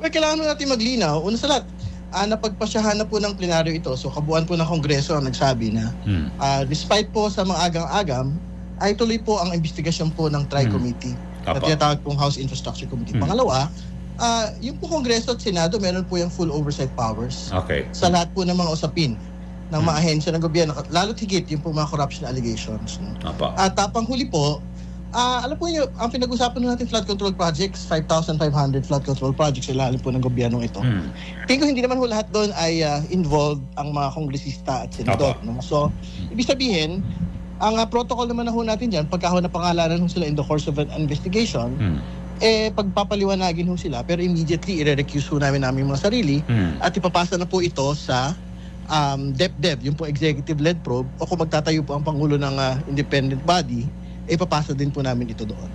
Well, kailangan natin maglinaw. Una sa lahat, napagpasyahan na po ng plenaryo ito. So kabuuan po ng Kongreso ang nagsabi na despite po sa mga agang-agam, ay tuloy po ang investigasyon po ng Tri-Committee na tinatawag pong House Infrastructure Committee. Pangalawa, yung po Kongreso at Senado, meron po yung full oversight powers sa lahat po ng mga usapin ng mga ahensya ng gobyerno, lalo't higit yung po mga corruption allegations. At panghuli po, alam po niyo, ang pinag-usapan natin flood control projects, 5,500 flood control projects sa ilalim po ng gobyernong ito. Tingin ko hindi naman ho lahat doon ay involved ang mga kongresista at senador. No? So, ibig sabihin, ang protocol naman na ho natin dyan, pagka ho napangalanan ho sila in the course of an investigation, pagpapaliwanagin ho sila, pero immediately i-recuse ho namin mga sarili at ipapasa na po ito sa DepDev, yung po executive-led probe, o kung magtatayo po ang Pangulo ng independent body, ipapasa din po namin ito doon.